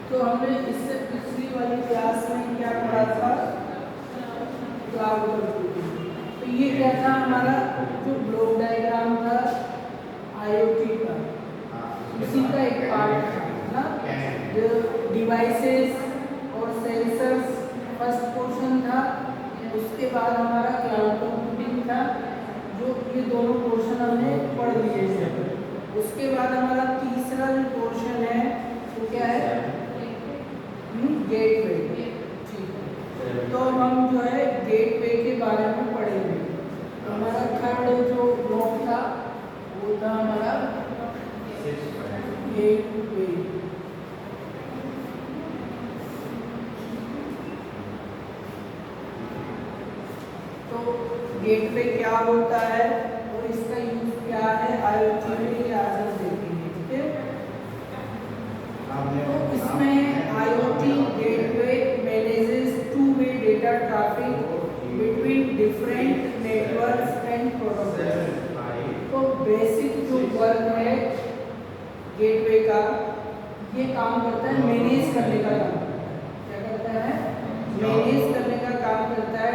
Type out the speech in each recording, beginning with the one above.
तो हमने इससे पिछली वाली क्लास में क्या पढ़ा था, क्लाउड कंप्यूटिंग। तो ये क्या था हमारा जो ब्लॉक डायग्राम था आईओटी का, उसी का एक पार्ट था ना। जो डिवाइसेस और सेंसर्स फर्स्ट पोर्शन था, उसके बाद हमारा क्लाउड कंप्यूटिंग था, जो ये दोनों पोर्शन हमने पढ़ लिए थे। उसके बाद हमारा तीसरा जो पोर्शन है वो क्या है, गेटवे। ठीक है, तो हम जो है गेटवे के बारे में पढ़ेंगे। हमारा थर्ड जो ब्लॉक था वो था हमारा गेटवे। तो गेटवे क्या होता है और इसका यूज क्या है आईओटी में, ये आज हम देखेंगे। ठीक है, तो इसमें IoT gateway manages two way data traffic between different networks and protocols. तो बेसिक जो वर्क है गेटवे का, ये काम करता है मैनेज करने का काम। क्या करता है? मैनेज करने का काम करता है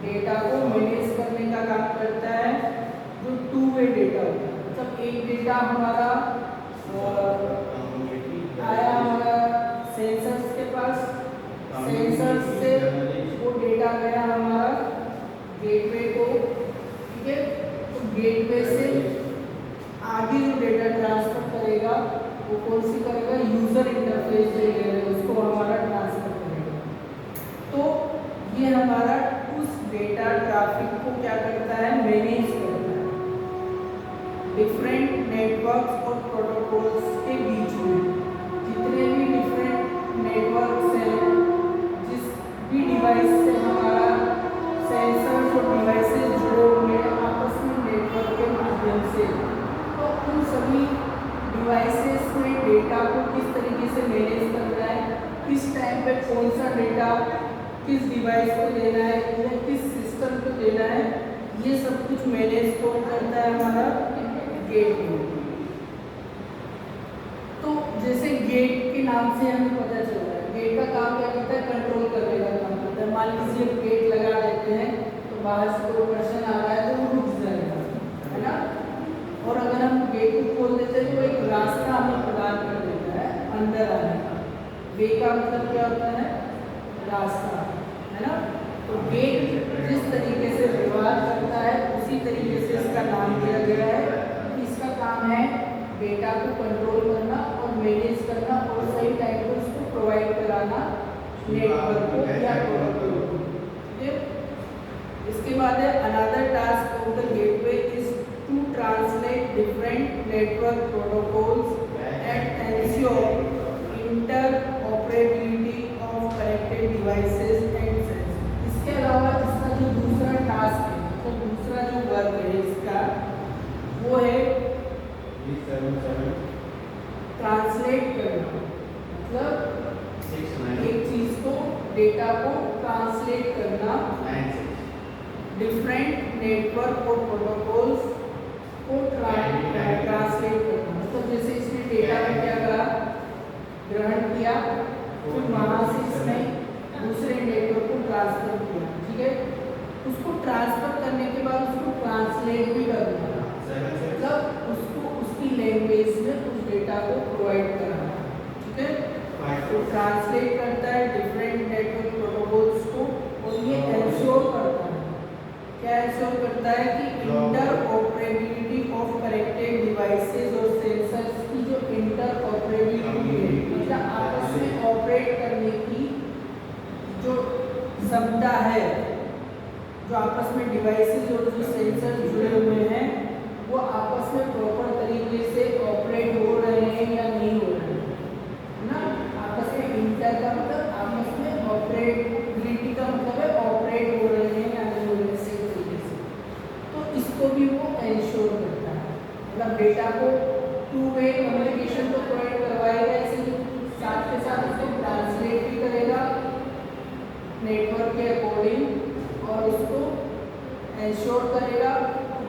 डेटा को मैनेज करने का काम करता है। जो टू वे डेटा होता है, मतलब एक डेटा हमारा आया हमारा सेंसर्स के पास, सेंसर्स से वो डेटा गया हमारा गेटवे को। ठीक है, तो गेटवे से आगे जो डेटा ट्रांसफर करेगा वो कौन सी करेगा, यूजर इंटरफेस जो है उसको हमारा ट्रांसफर करेगा। तो ये हमारा उस डेटा ट्रैफिक को क्या करता है, मैनेज करता है डिफरेंट नेटवर्क्स और प्रोटोकॉल्स के बीच में। जितने भी डिफरेंट नेटवर्क्स हैं, जिस भी डिवाइस से हमारा सेंसर्स और डिवाइसेस जुड़े हुए हैं आपस में नेटवर्क के माध्यम से, तो उन सभी डिवाइसेस में डेटा को किस तरीके से मैनेज करना है, किस टाइम पे कौन सा डेटा किस डिवाइस को देना है या किस सिस्टम को देना है, ये सब कुछ मैनेज कौन करता है, हमारा गेटवे। तो जैसे गेट के नाम से हमें पता चल रहा है, गेट का काम क्या करता है, कंट्रोल करने का काम करता है। मान लीजिए गेट लगा देते हैं तो बाहर से कोई पर्सन आ रहा है तो वो रुक जाएगा, है ना। और अगर हम गेट को खोल देते हैं तो एक रास्ता हमें प्रदान कर देता है अंदर आने का। वे का मतलब क्या होता है, रास्ता, है ना। तो गेट जिस तरीके से व्यवहार करता है उसी तरीके से इसका नाम दिया गया है। इसका काम है डेटा को कंट्रोल करना और मैनेज करना और सही टाइम पर उसको प्रोवाइड कराना नेटवर्क को या प्रोटोकॉल को। ठीक है, इसके बाद है another task of the gateway is to translate different network protocols and ensure interoperability of connected devices and sensors. इसके अलावा इसका जो दूसरा टास्क है, तो दूसरा जो वर्क है इसका वो है ट्रांसलेट करना। मतलब एक चीज को, डेटा को ट्रांसलेट करना डिफरेंट नेटवर्क और प्रोटोकॉल्स को ट्रांसलेट करना। मतलब जैसे इसने डेटा में क्या करा, ग्रहण किया, फिर वहां से इसने दूसरे नेटवर्क को ट्रांसफर किया। ठीक है, उसको ट्रांसफर करने के बाद उसको ट्रांसलेट भी करना, मतलब उसको उसकी लैंग्वेज में उस डेटा को प्रोवाइड कराना। ठीक है, तो ट्रांसलेट करता है डिफरेंट नेटवर्क प्रोटोकॉल्स को और ये एंश्योर करता है, क्या एंश्योर करता है कि इंटरऑपरेबिलिटी ऑफ कनेक्टेड डिवाइसेस और सेंसर्स की जो इंटरऑपरेबिलिटी है, मतलब आपस में ऑपरेट करने की जो क्षमता है, जो आपस में डिवाइसेस और जो सेंसर जुड़े हुए हैं वो आपस में प्रॉपर तरीके से ऑपरेट हो रहे हैं या नहीं हो रहे हैं, ना। आपस में इंटर का मतलब आपस में ऑपरेबिलिटी का मतलब है ऑपरेट हो रहे हैं या नहीं हो रहे हैं सही तरीके से। तो इसको भी वो एंश्योर करता है, मतलब डेटा को टू वे कम्युनिकेशन तो प्रोवाइड करवाएगा, इसी साथ के साथ उसको ट्रांसलेट भी करेगा नेटवर्क के अकॉर्डिंग और उसको एंश्योर करेगा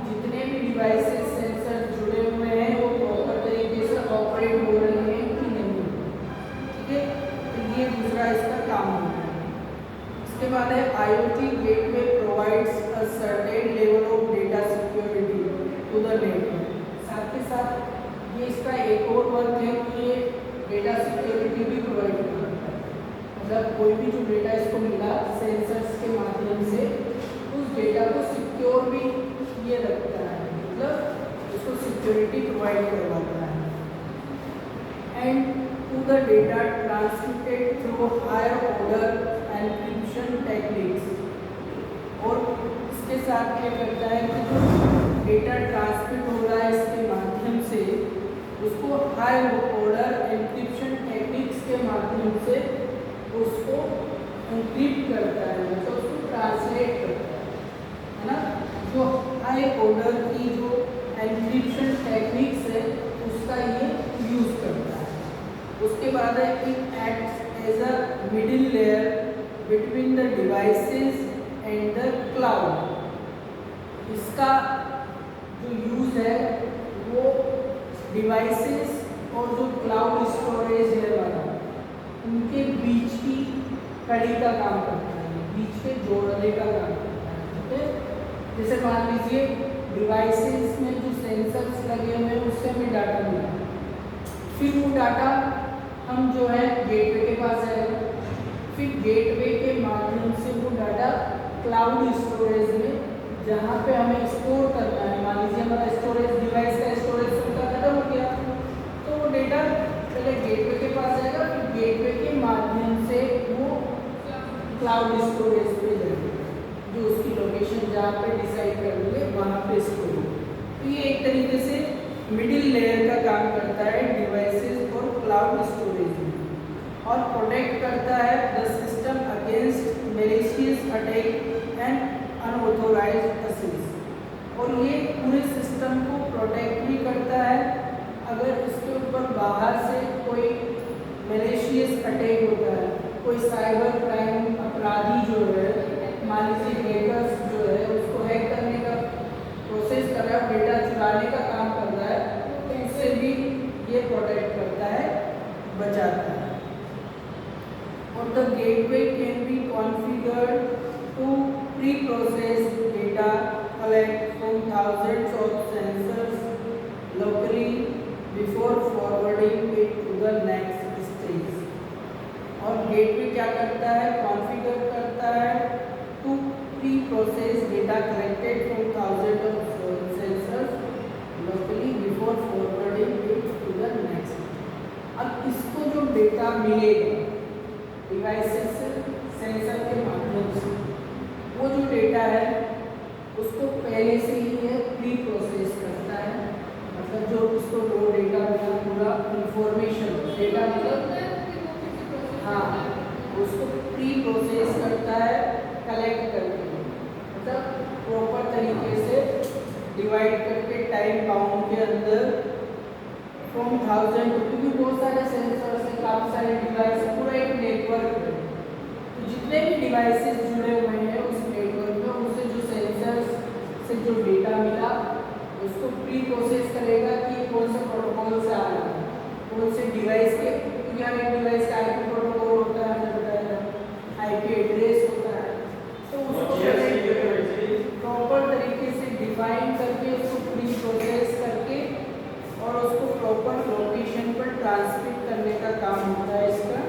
जितने भी डिवाइसेस सेंसर जुड़े हुए हैं वो प्रॉपर तरीके से ऑपरेट हो रहे हैं कि नहीं। तीसरा इसका काम होता है। इसके बाद है IoT gateway provides a certain level of data security to the network. साथ के साथ ये इसका एक और वर्क है कि ये डेटा सिक्योरिटी भी प्रोवाइड करता है। मतलब कोई भी जो डेटा इसको मिला सेंसर्स के माध्यम से उस डेटा को सिक्योर भी ये रखता है, मतलब उसको सिक्योरिटी प्रोवाइड करवाता है। And to the data transmitted through higher order encryption techniques. और इसके साथ क्या करता है कि जो डेटा ट्रांसमिट हो रहा है इसके माध्यम से उसको हाई ऑर्डर एन्क्रिप्शन टेक्निक्स के माध्यम से उसको एन्क्रिप्ट करता है, मतलब उसको ट्रांसलेट करता है ना। जो हाई ऑर्डर की जो एन्क्रिप्शन टेक्निक्स है उसका ये यूज़ करता है। उसके बाद है it acts as a middle layer between the devices and the cloud. इसका जो यूज़ है वो डिवाइसेस और जो क्लाउड स्टोरेज है वाला उनके बीच की कड़ी का काम करता है, बीच के जोड़ने का काम करता है। ठीक है, जैसे मान लीजिए डिवाइसेस में जो सेंसर्स लगे हुए हैं उससे हमें डाटा मिला, फिर वो डाटा हम जो है गेटवे के पास आएगा, फिर गेटवे के माध्यम से वो डाटा क्लाउड स्टोरेज में जहाँ पे हमें स्टोर करना है, मान लीजिए हमारा स्टोरेज डिवाइस का स्टोरेज उनका खत्म हो गया तो वो डेटा पहले गेटवे के पास जाएगा, फिर गेटवे के माध्यम से वो क्लाउड स्टोरेज पे जाएगा, जो उसकी लोकेशन जहाँ पे डिसाइड कर लेंगे वहाँ पे स्टोर होगा। तो ये एक तरीके से मिडिल लेयर का काम करता है डिवाइसेस और क्लाउड स्टोरेज में, और प्रोटेक्ट करता है the system against malicious attack and unauthorized access. और ये पूरे सिस्टम को प्रोटेक्ट भी करता है अगर इसके ऊपर बाहर से कोई मैलिशियस अटैक होता है, कोई साइबर क्राइम अपराधी जो है, मान लीजिए हैकर्स जो है उसको हैक करने का प्रोसेस कर रहा है, डेटा चुराने का काम कर रहा है, तो इससे भी ये प्रोटेक्ट करता है, बचाता है। और the gateway can be configured to pre-process data collect from thousands of sensors locally before forwarding it to the next stage। और गेटवे क्या करता है, कॉन्फ़िगर करता है to pre-process data collected from thousands of sensors locally before forwarding it to the next stage। अब इसको जो data मिलेगा डिवाइसेस से सेंसर के माध्यम से, वो जो डेटा है उसको पहले से ही ये प्री प्रोसेस करता है, मतलब जो उसको वो डेटा मिला पूरा इंफॉर्मेशन डेटा मतलब हाँ उसको प्री प्रोसेस करता है कलेक्ट करके, मतलब प्रॉपर तरीके से डिवाइड करके टाइम बाउंड के अंदर फ्रॉम 1000, क्योंकि बहुत सारे सेंसर से काफ़ी सारे डिवाइस पूरा एक नेटवर्क है, तो जितने भी डिवाइसेस जुड़े हुए हैं उस नेटवर्क में उससे जो सेंसर्स से जो डेटा मिला उसको प्री प्रोसेस करेगा कि कौन सा प्रोटोकॉल से आ रहा है, कौन से डिवाइस के, क्योंकि हर एक डिवाइस का आईपी प्रोटोकॉल होता है, हमें बताया आईपी एड्रेस होता है, तो उसको प्रॉपर तरीके से डिफाइन करके उसको प्री प्रोसेस करके और उसको प्रॉपर लोकेशन पर ट्रांसमिट करने का काम होता है इसका।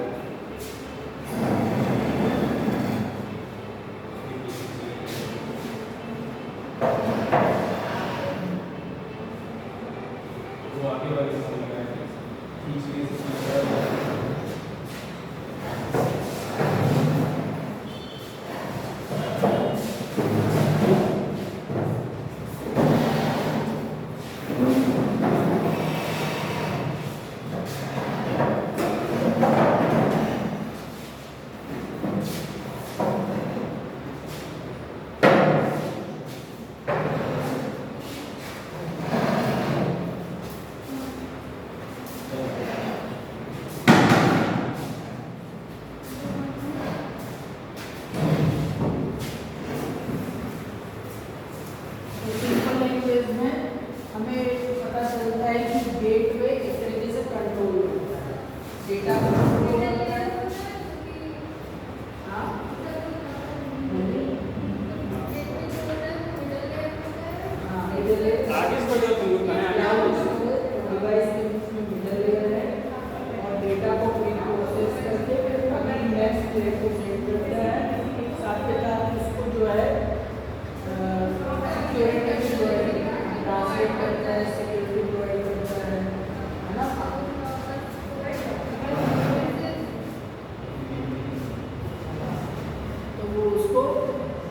नेक्स्ट लेयर को सेंड करता है, साथ के साथ उसको जो है सिक्योरिटी ट्रांसलेट करता है, सिक्योरिटी प्रोवाइड करता है ना। तो वो उसको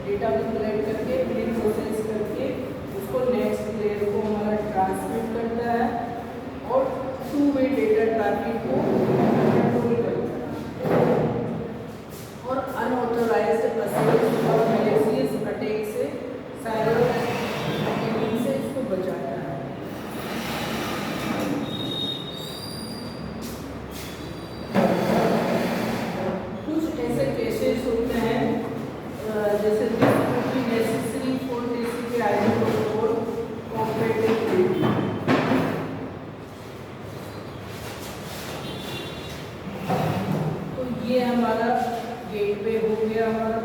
डेटा को कलेक्ट करके प्री प्रोसेस करके उसको नेक्स्ट लेयर को हमारा ट्रांसमिट करता है और टू वे डेटा ट्रैफिक को कंट्रोल करता है और अनऑथराइज्ड मैसेज और मैलिशियस अटैक से साइबर अटैकिंग से इसको बचाता है। कुछ ऐसे केसेस होते हैं जैसे necessary for TCP IP protocol compatibility. तो ये हमारा गेटवे हो गया हमारा।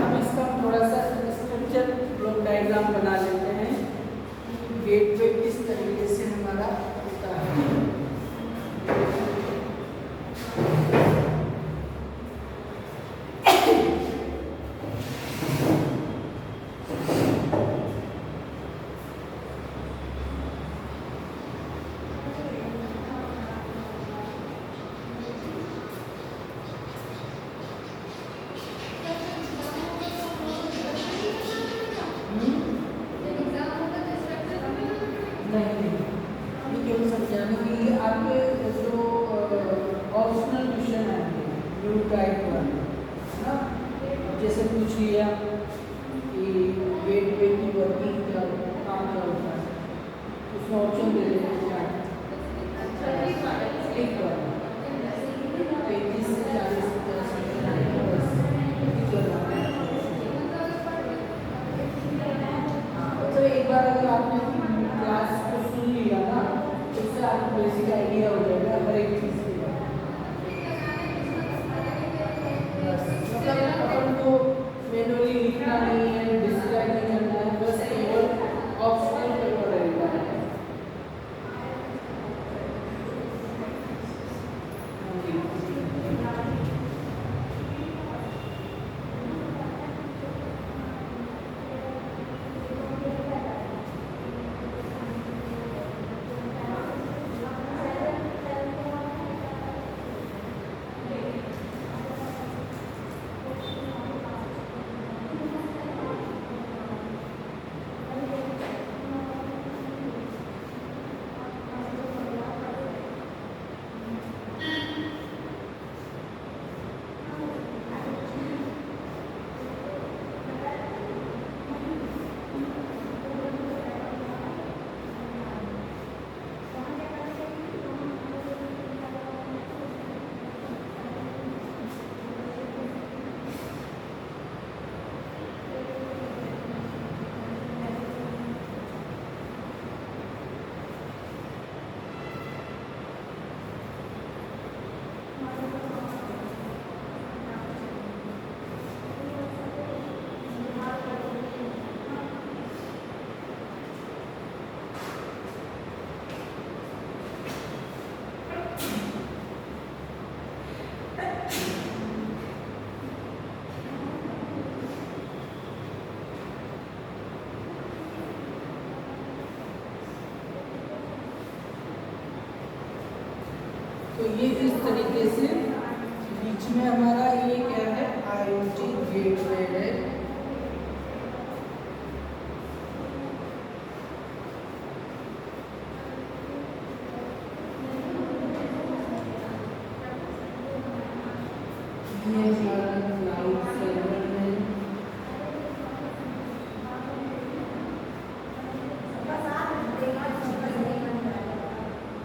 अब इसका थोड़ा सा स्ट्रक्चर ब्लॉक डायग्राम बना लेते हैं, गेटवे किस तरीके से हमारा होता है। नहीं ये केवल समझाने के लिए आपके जो ऑप्शनल क्वेश्चन है न्यू टाइप वन है ना, जैसे पूछ लिया कि गेटवे की वर्किंग क्या काम क्या होता है, उसमें ऑप्शन दे देते हैं क्या क्लिक कर 35 से 40 तो एक बार अगर आपने क्लास को सुन लिया ना तो उससे आपको बेसिक आइडिया हो जाएगा हर एक चीज़ के मतलब अपन को मैनुअली लिखना नहीं है, डिस्क्राइब नहीं करना है, बस केवल ऑप्शनल पेपर रहेगा। तो ये इस तरीके से बीच में हमारा ये क्या है IoT गेटवे है। ये हमारा क्लाउड सर्वर है।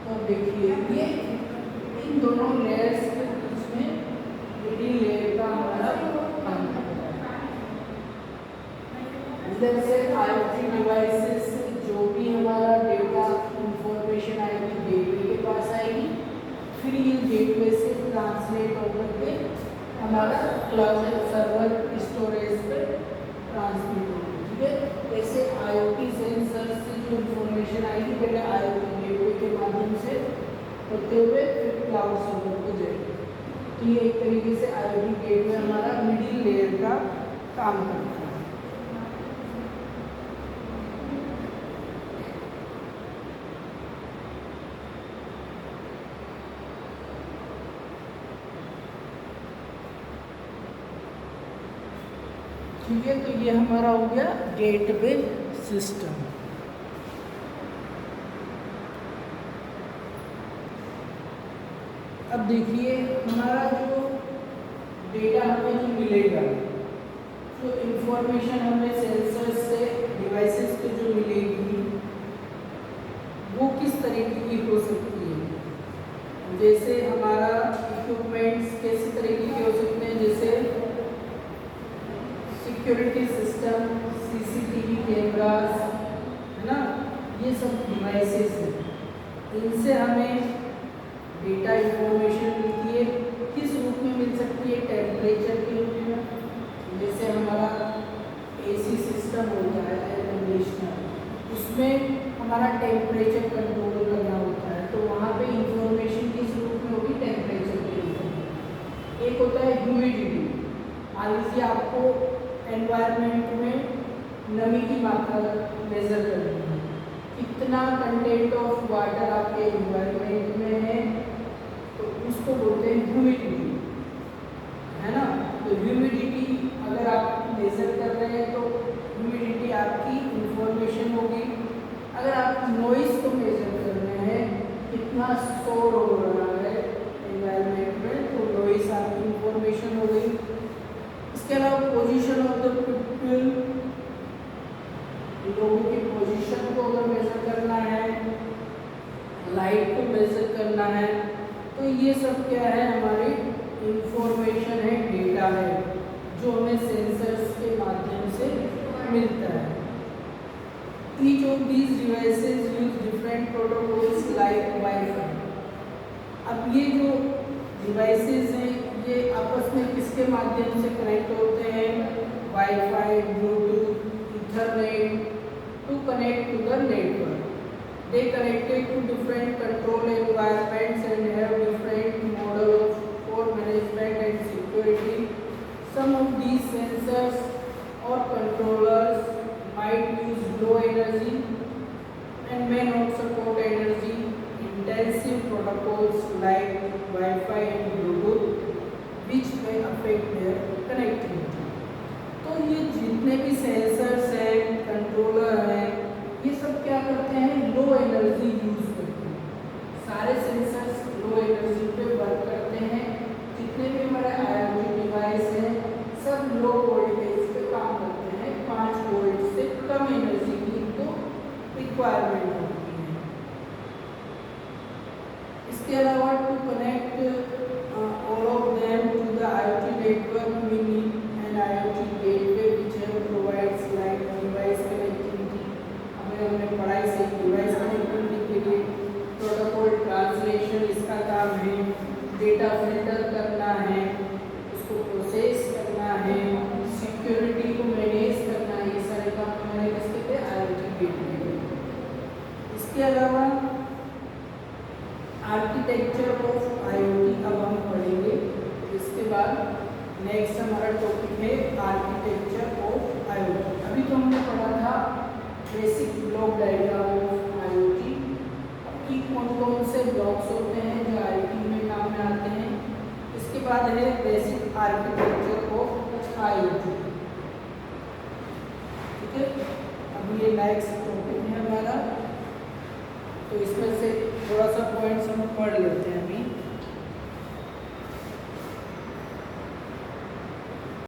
तो देखिए ये इन दोनों लेयर्स के बीच में मिडिल लेयर का हमारा काम करता है। इधर से IoT डिवाइसेस जो भी हमारा डेटा इंफॉर्मेशन आएगी गेटवे के पास आएगी, फिर ये गेटवे से ट्रांसलेट होकर के हमारा क्लाउड सर्वर स्टोरेज पे ट्रांसमिट होगी। ठीक है, ऐसे IoT सेंसर से जो इंफॉर्मेशन आएगी पहले IoT गेटवे के माध्यम से होते हुए फिर क्लाउड सर्वर को जाएगी। तो ये एक तरीके से IoT गेटवे हमारा मिडिल लेयर का काम करता है। ठीक है, तो ये हमारा हो गया गेटवे सिस्टम। अब देखिए हमारा जो डेटा हमें जो मिलेगा, जो इंफॉर्मेशन हमें सेंसर से डिवाइसेस को जो मिलेगी वो किस तरीके की हो सकती है। जैसे हमारा इक्विपमेंट्स किस तरीके के हो सकते हैं, जैसे सिक्योरिटी सिस्टम, CCTV कैमरास, है ना, ये सब डिवाइसेस हैं। इनसे हमें डेटा इंफॉर्मेशन मिलती है। किस रूप में मिल सकती है? टेम्परेचर के रूप में। जैसे हमारा AC सिस्टम होता है, एयर कंडीशनर, उसमें हमारा टेम्परेचर कंट्रोल करना होता है, तो वहाँ पे इंफॉर्मेशन किस रूप में होगी? टेम्परेचर के रूप में। एक होता है ह्यूमिडिटी। मान लीजिए आपको एनवायरनमेंट में नमी की मात्रा मेजर करनी है, कितना कंटेंट ऑफ वाटर आपके एनवायरनमेंट में है, तो उसको बोलते हैं ह्यूमिडिटी, है ना। तो ह्यूमिडिटी अगर आप मेजर कर रहे हैं तो ह्यूमिडिटी आपकी इंफॉर्मेशन होगी। अगर आप नॉइस को मेजर कर रहे हैं, कितना शोर हो रहा है एनवायरनमेंट में, तो नॉइस आपकी इंफॉर्मेशन हो गई। इसके अलावा पोजीशन ऑफ द पीपल, लोगों की पोजीशन को अगर मेजर करना है, लाइट को मेजर करना है, तो ये सब क्या है? हमारी इंफॉर्मेशन है, डेटा है, जो हमें सेंसर्स के माध्यम से मिलता है। Each of these devices use different protocols like Wi-Fi। अब ये जो डिवाइसेस हैं ये आपस में किसके माध्यम से कनेक्ट होते हैं? Wifi, Bluetooth, Ethernet to connect to the network. They connected to different control environments and have different model for management and security. Some of these sensors or controllers might use low energy and may not support energy intensive protocols like Wi-Fi and Bluetooth, which may affect their connectivity. तो ये जितने भी sensors हैं, controller हैं, ये सब क्या करते हैं? लो एनर्जी यूज करते हैं। सारे सेंसर्स लो एनर्जी पे वर्क करते हैं। जितने भी हमारे IoT डिवाइस हैं सब लो वोल्टेज पे काम करते हैं। 5 वोल्ट से कम एनर्जी की इनको रिक्वायरमेंट होती है। इसके अलावा to connect all of them to the IoT network we need an IoT gateway which provides like device connectivity। हमने पढ़ाई से डिवाइस कनेक्टिविटी के लिए प्रोटोकॉल ट्रांसलेशन इसका काम है, डेटा फिल्टर करना है, उसको प्रोसेस करना है, सिक्योरिटी को मैनेज करना है, ये सारे काम हमारे किसके थे? IoT gateway. इसके अलावा आर्किटेक्चर ऑफ IoT अब हम पढ़ेंगे। इसके बाद नेक्स्ट हमारा टॉपिक है आर्किटेक्चर ऑफ IoT। अभी तो हमने पढ़ा था basic block diagram of IoT कि कौन कौन से ब्लॉक्स होते हैं जो IoT में काम में आते हैं। इसके बाद है बेसिक आर्किटेक्चर ऑफ IoT। ठीक है, अब ये नेक्स्ट टॉपिक है हमारा, तो इसमें से थोड़ा सा पॉइंट्स हम पढ़ लेते हैं।